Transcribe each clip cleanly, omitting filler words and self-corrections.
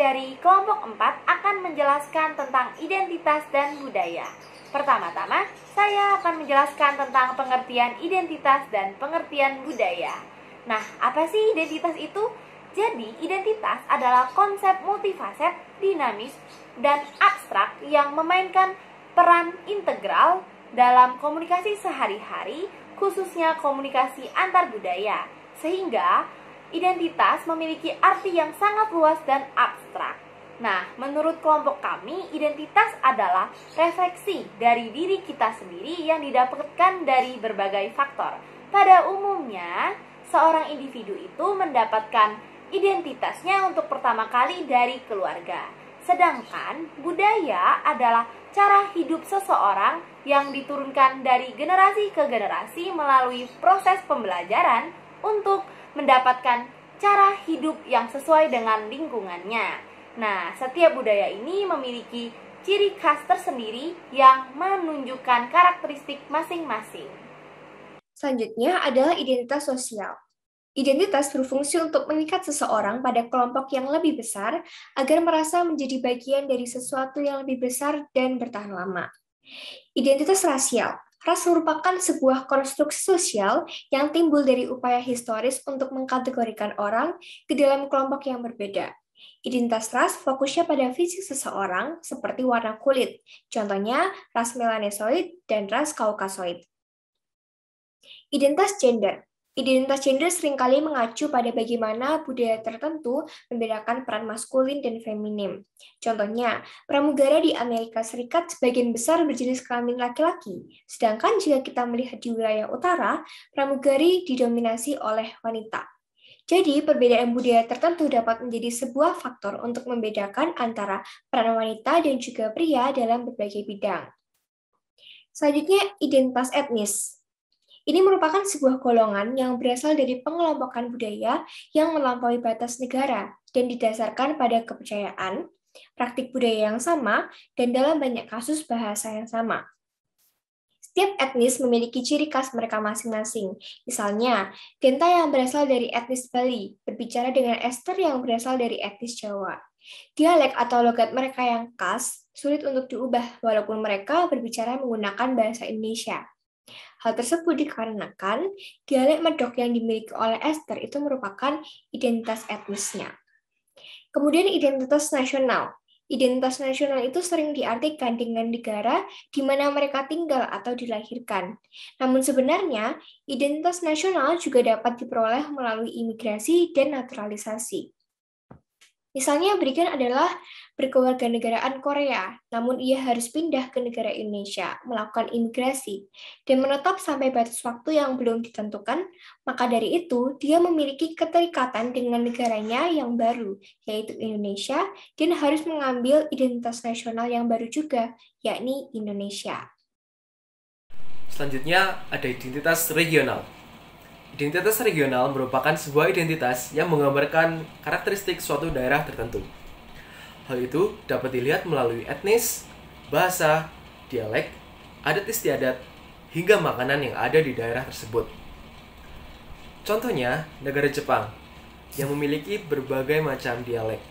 dari kelompok 4 akan menjelaskan tentang identitas dan budaya. Pertama-tama, saya akan menjelaskan tentang pengertian identitas dan pengertian budaya. Nah, apa sih identitas itu? Jadi, identitas adalah konsep multifaset, dinamis, dan abstrak yang memainkan peran integral dalam komunikasi sehari-hari, khususnya komunikasi antar budaya. Sehingga, identitas memiliki arti yang sangat luas dan abstrak. Nah, menurut kelompok kami, identitas adalah refleksi dari diri kita sendiri yang didapatkan dari berbagai faktor. Pada umumnya, seorang individu itu mendapatkan identitasnya untuk pertama kali dari keluarga. Sedangkan budaya adalah cara hidup seseorang yang diturunkan dari generasi ke generasi melalui proses pembelajaran untuk mendapatkan cara hidup yang sesuai dengan lingkungannya. Nah, setiap budaya ini memiliki ciri khas tersendiri yang menunjukkan karakteristik masing-masing. Selanjutnya adalah identitas sosial. Identitas berfungsi untuk mengikat seseorang pada kelompok yang lebih besar agar merasa menjadi bagian dari sesuatu yang lebih besar dan bertahan lama. Identitas rasial. Ras merupakan sebuah konstruksi sosial yang timbul dari upaya historis untuk mengkategorikan orang ke dalam kelompok yang berbeda. Identitas ras fokusnya pada fisik seseorang seperti warna kulit, contohnya ras melanesoid dan ras kaukasoid. Identitas gender. Identitas gender seringkali mengacu pada bagaimana budaya tertentu membedakan peran maskulin dan feminim. Contohnya, pramugara di Amerika Serikat sebagian besar berjenis kelamin laki-laki, sedangkan jika kita melihat di wilayah utara, pramugari didominasi oleh wanita. Jadi, perbedaan budaya tertentu dapat menjadi sebuah faktor untuk membedakan antara peran wanita dan juga pria dalam berbagai bidang. Selanjutnya, identitas etnis. Ini merupakan sebuah golongan yang berasal dari pengelompokan budaya yang melampaui batas negara dan didasarkan pada kepercayaan, praktik budaya yang sama, dan dalam banyak kasus bahasa yang sama. Setiap etnis memiliki ciri khas mereka masing-masing. Misalnya, Genta yang berasal dari etnis Bali berbicara dengan Ester yang berasal dari etnis Jawa. Dialek atau logat mereka yang khas sulit untuk diubah walaupun mereka berbicara menggunakan bahasa Indonesia. Hal tersebut dikarenakan dialek Medok yang dimiliki oleh Ester itu merupakan identitas etnisnya. Kemudian identitas nasional. Identitas nasional itu sering diartikan dengan negara di mana mereka tinggal atau dilahirkan. Namun sebenarnya, identitas nasional juga dapat diperoleh melalui imigrasi dan naturalisasi. Misalnya Brigan adalah berkewarganegaraan Korea, namun ia harus pindah ke negara Indonesia, melakukan imigrasi, dan menetap sampai batas waktu yang belum ditentukan, maka dari itu dia memiliki keterikatan dengan negaranya yang baru, yaitu Indonesia, dan harus mengambil identitas nasional yang baru juga, yakni Indonesia. Selanjutnya ada identitas regional. Identitas regional merupakan sebuah identitas yang menggambarkan karakteristik suatu daerah tertentu. Hal itu dapat dilihat melalui etnis, bahasa, dialek, adat istiadat, hingga makanan yang ada di daerah tersebut. Contohnya, negara Jepang yang memiliki berbagai macam dialek,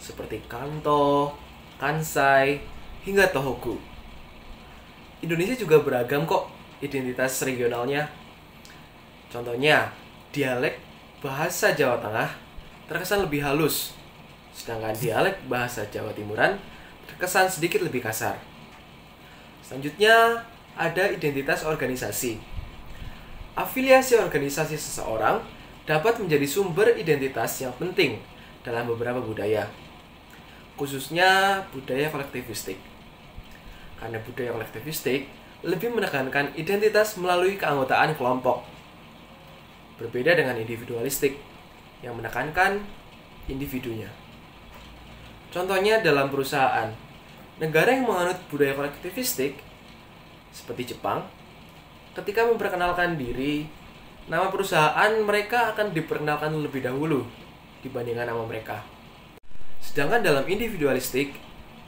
seperti Kanto, Kansai, hingga Tohoku. Indonesia juga beragam kok identitas regionalnya. Contohnya, dialek bahasa Jawa Tengah terkesan lebih halus, sedangkan dialek bahasa Jawa Timuran terkesan sedikit lebih kasar. Selanjutnya, ada identitas organisasi. Afiliasi organisasi seseorang dapat menjadi sumber identitas yang penting dalam beberapa budaya, khususnya budaya kolektivistik. Karena budaya kolektivistik lebih menekankan identitas melalui keanggotaan kelompok, berbeda dengan individualistik yang menekankan individunya. Contohnya dalam perusahaan, negara yang menganut budaya kolektivistik seperti Jepang, ketika memperkenalkan diri, nama perusahaan mereka akan diperkenalkan lebih dahulu dibandingkan nama mereka. Sedangkan dalam individualistik,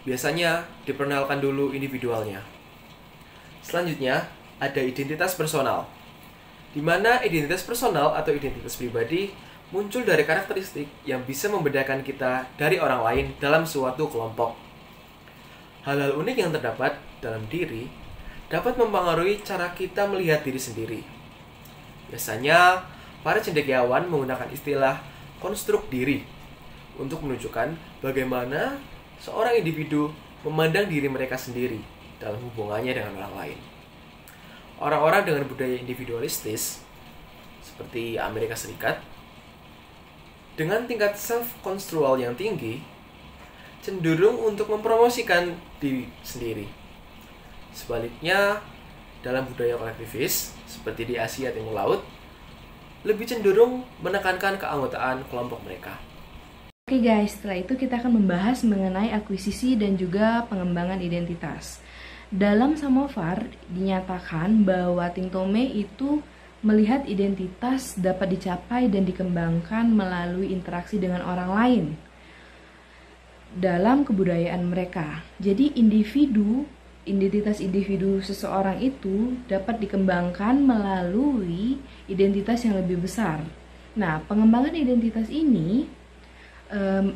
biasanya diperkenalkan dulu individualnya. Selanjutnya, ada identitas personal, di mana identitas personal atau identitas pribadi muncul dari karakteristik yang bisa membedakan kita dari orang lain dalam suatu kelompok. Hal-hal unik yang terdapat dalam diri dapat mempengaruhi cara kita melihat diri sendiri. Biasanya, para cendekiawan menggunakan istilah konstruk diri untuk menunjukkan bagaimana seorang individu memandang diri mereka sendiri dalam hubungannya dengan orang lain. Orang-orang dengan budaya individualistis, seperti Amerika Serikat, dengan tingkat self-construal yang tinggi, cenderung untuk mempromosikan diri sendiri. Sebaliknya, dalam budaya kolektivis, seperti di Asia Timur Laut, lebih cenderung menekankan keanggotaan kelompok mereka. Oke guys, setelah itu kita akan membahas mengenai akuisisi dan juga pengembangan identitas. Dalam Samovar dinyatakan bahwa Ting Tome itu melihat identitas dapat dicapai dan dikembangkan melalui interaksi dengan orang lain dalam kebudayaan mereka. Jadi identitas individu seseorang itu dapat dikembangkan melalui identitas yang lebih besar. Nah, pengembangan identitas ini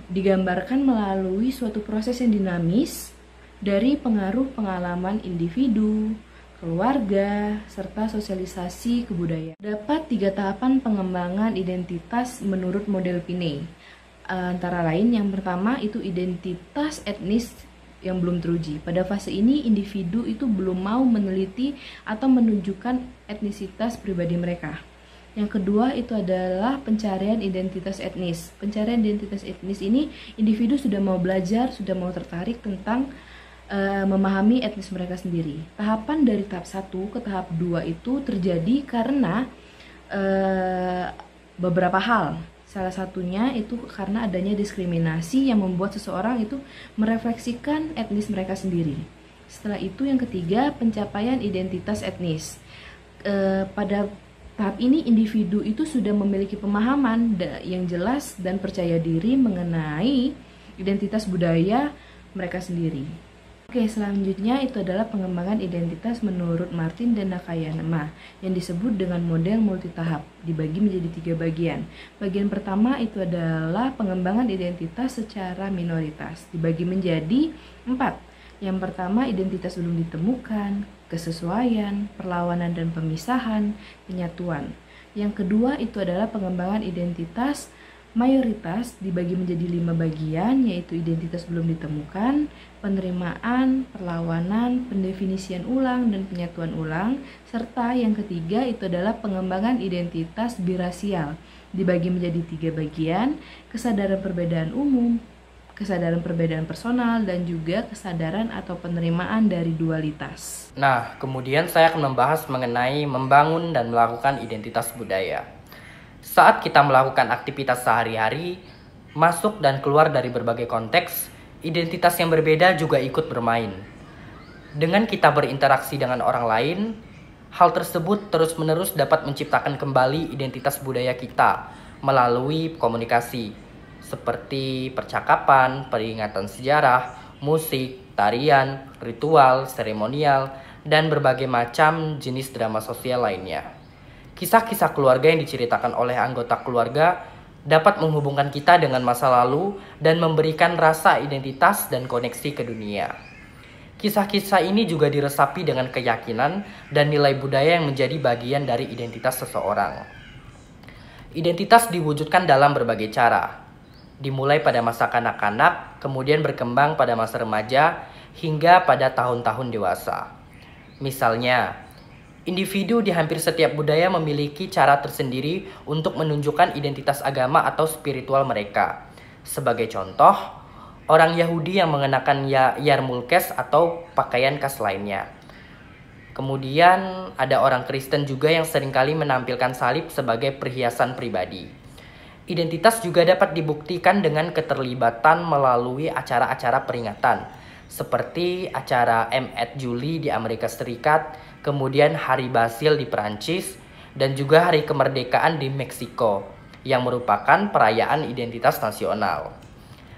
digambarkan melalui suatu proses yang dinamis dari pengaruh pengalaman individu, keluarga, serta sosialisasi kebudayaan. Dapat 3 tahapan pengembangan identitas menurut model Piney. Antara lain yang pertama itu identitas etnis yang belum teruji. Pada fase ini individu itu belum mau meneliti atau menunjukkan etnisitas pribadi mereka. Yang kedua itu adalah pencarian identitas etnis. Pencarian identitas etnis ini individu sudah mau belajar, sudah mau tertarik tentang memahami etnis mereka sendiri. Tahapan dari tahap 1 ke tahap 2 itu terjadi karena beberapa hal. Salah satunya itu karena adanya diskriminasi yang membuat seseorang itu merefleksikan etnis mereka sendiri. Setelah itu yang ketiga, pencapaian identitas etnis. Pada tahap ini individu itu sudah memiliki pemahaman yang jelas dan percaya diri mengenai identitas budaya mereka sendiri. Oke, selanjutnya itu adalah pengembangan identitas menurut Martin dan Nakayama yang disebut dengan model multitahap, dibagi menjadi 3 bagian. Bagian pertama itu adalah pengembangan identitas secara minoritas, dibagi menjadi 4. Yang pertama, identitas belum ditemukan, kesesuaian, perlawanan dan pemisahan, penyatuan. Yang kedua itu adalah pengembangan identitas mayoritas, dibagi menjadi 5 bagian, yaitu identitas belum ditemukan, penerimaan, perlawanan, pendefinisian ulang, dan penyatuan ulang. Serta yang ketiga itu adalah pengembangan identitas birasial, dibagi menjadi 3 bagian, kesadaran perbedaan umum, kesadaran perbedaan personal, dan juga kesadaran atau penerimaan dari dualitas. Nah, kemudian saya akan membahas mengenai membangun dan melakukan identitas budaya. Saat kita melakukan aktivitas sehari-hari, masuk dan keluar dari berbagai konteks, identitas yang berbeda juga ikut bermain. Dengan kita berinteraksi dengan orang lain, hal tersebut terus-menerus dapat menciptakan kembali identitas budaya kita melalui komunikasi, seperti percakapan, peringatan sejarah, musik, tarian, ritual, seremonial, dan berbagai macam jenis drama sosial lainnya. Kisah-kisah keluarga yang diceritakan oleh anggota keluarga dapat menghubungkan kita dengan masa lalu dan memberikan rasa identitas dan koneksi ke dunia. Kisah-kisah ini juga diresapi dengan keyakinan dan nilai budaya yang menjadi bagian dari identitas seseorang. Identitas diwujudkan dalam berbagai cara, dimulai pada masa kanak-kanak, kemudian berkembang pada masa remaja, hingga pada tahun-tahun dewasa. Misalnya, individu di hampir setiap budaya memiliki cara tersendiri untuk menunjukkan identitas agama atau spiritual mereka. Sebagai contoh, orang Yahudi yang mengenakan yarmulkes atau pakaian khas lainnya. Kemudian ada orang Kristen juga yang seringkali menampilkan salib sebagai perhiasan pribadi. Identitas juga dapat dibuktikan dengan keterlibatan melalui acara-acara peringatan, seperti acara M. Julie di Amerika Serikat, kemudian Hari Basil di Perancis, dan juga Hari Kemerdekaan di Meksiko, yang merupakan perayaan identitas nasional.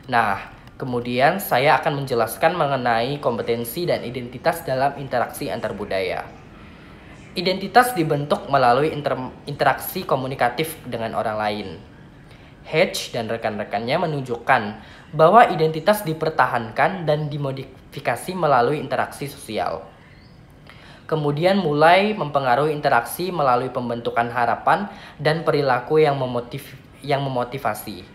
Nah, kemudian saya akan menjelaskan mengenai kompetensi dan identitas dalam interaksi antar budaya. Identitas dibentuk melalui interaksi komunikatif dengan orang lain. Hedge dan rekan-rekannya menunjukkan bahwa identitas dipertahankan dan dimodifikasi melalui interaksi sosial. Kemudian mulai mempengaruhi interaksi melalui pembentukan harapan dan perilaku yang memotivasi.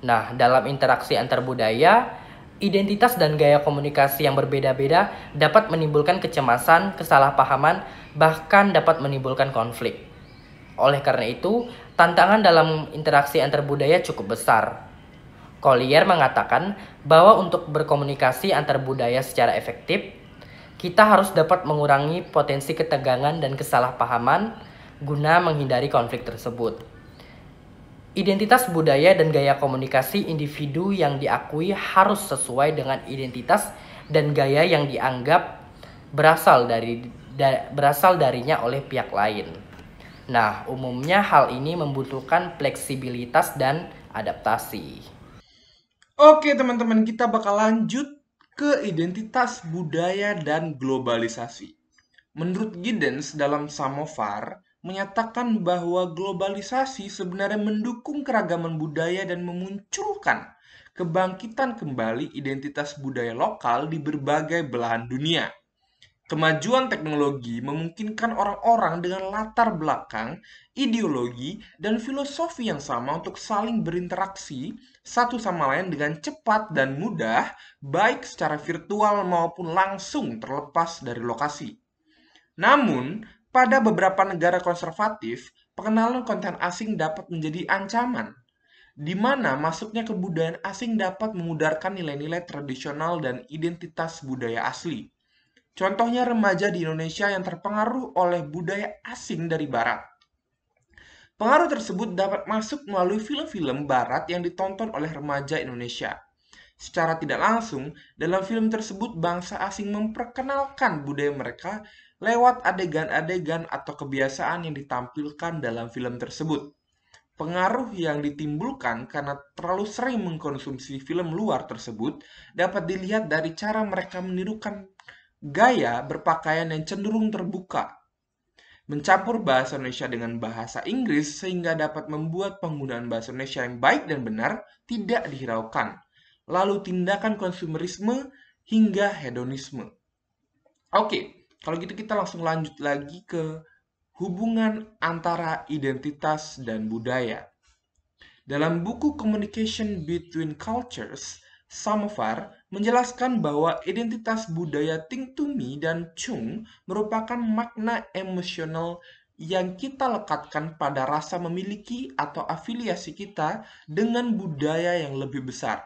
Nah, dalam interaksi antar budaya, identitas dan gaya komunikasi yang berbeda-beda dapat menimbulkan kecemasan, kesalahpahaman, bahkan dapat menimbulkan konflik. Oleh karena itu, tantangan dalam interaksi antar budaya cukup besar. Collier mengatakan bahwa untuk berkomunikasi antar budaya secara efektif, kita harus dapat mengurangi potensi ketegangan dan kesalahpahaman guna menghindari konflik tersebut. Identitas budaya dan gaya komunikasi individu yang diakui harus sesuai dengan identitas dan gaya yang dianggap berasal darinya oleh pihak lain. Nah, umumnya hal ini membutuhkan fleksibilitas dan adaptasi. Oke teman-teman, kita bakal lanjut ke identitas budaya dan globalisasi. Menurut Giddens dalam Samovar, menyatakan bahwa globalisasi sebenarnya mendukung keragaman budaya dan memunculkan kebangkitan kembali identitas budaya lokal di berbagai belahan dunia. Kemajuan teknologi memungkinkan orang-orang dengan latar belakang, ideologi, dan filosofi yang sama untuk saling berinteraksi satu sama lain dengan cepat dan mudah, baik secara virtual maupun langsung terlepas dari lokasi. Namun, pada beberapa negara konservatif, pengenalan konten asing dapat menjadi ancaman, di mana masuknya kebudayaan asing dapat memudarkan nilai-nilai tradisional dan identitas budaya asli. Contohnya remaja di Indonesia yang terpengaruh oleh budaya asing dari Barat. Pengaruh tersebut dapat masuk melalui film-film Barat yang ditonton oleh remaja Indonesia. Secara tidak langsung, dalam film tersebut bangsa asing memperkenalkan budaya mereka lewat adegan-adegan atau kebiasaan yang ditampilkan dalam film tersebut. Pengaruh yang ditimbulkan karena terlalu sering mengkonsumsi film luar tersebut dapat dilihat dari cara mereka menirukan gaya berpakaian yang cenderung terbuka, mencampur bahasa Indonesia dengan bahasa Inggris sehingga dapat membuat penggunaan bahasa Indonesia yang baik dan benar tidak dihiraukan, lalu tindakan konsumerisme hingga hedonisme. Oke, kalau gitu kita langsung lanjut lagi ke hubungan antara identitas dan budaya. Dalam buku Communication Between Cultures, Samovar menjelaskan bahwa identitas budaya Ting Tumi dan Chung merupakan makna emosional yang kita lekatkan pada rasa memiliki atau afiliasi kita dengan budaya yang lebih besar.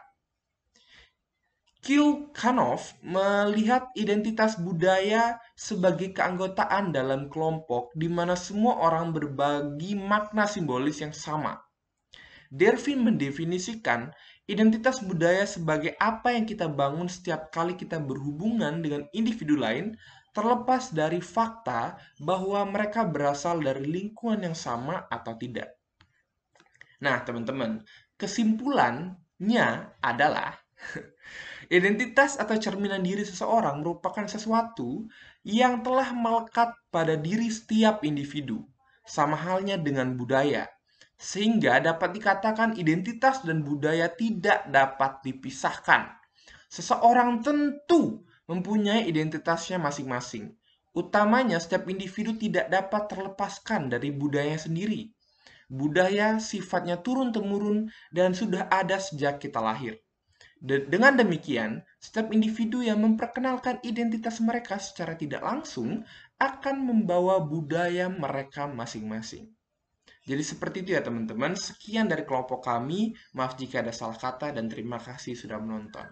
Kilkanov melihat identitas budaya sebagai keanggotaan dalam kelompok di mana semua orang berbagi makna simbolis yang sama. Dervin mendefinisikan identitas budaya sebagai apa yang kita bangun setiap kali kita berhubungan dengan individu lain, terlepas dari fakta bahwa mereka berasal dari lingkungan yang sama atau tidak. Nah, teman-teman, kesimpulannya adalah identitas atau cerminan diri seseorang merupakan sesuatu yang telah melekat pada diri setiap individu, sama halnya dengan budaya. Sehingga dapat dikatakan identitas dan budaya tidak dapat dipisahkan. Seseorang tentu mempunyai identitasnya masing-masing. Utamanya, setiap individu tidak dapat terlepaskan dari budayanya sendiri. Budaya sifatnya turun-temurun dan sudah ada sejak kita lahir. Dengan demikian, setiap individu yang memperkenalkan identitas mereka secara tidak langsung akan membawa budaya mereka masing-masing. Jadi seperti itu ya teman-teman. Sekian dari kelompok kami. Maaf jika ada salah kata dan terima kasih sudah menonton.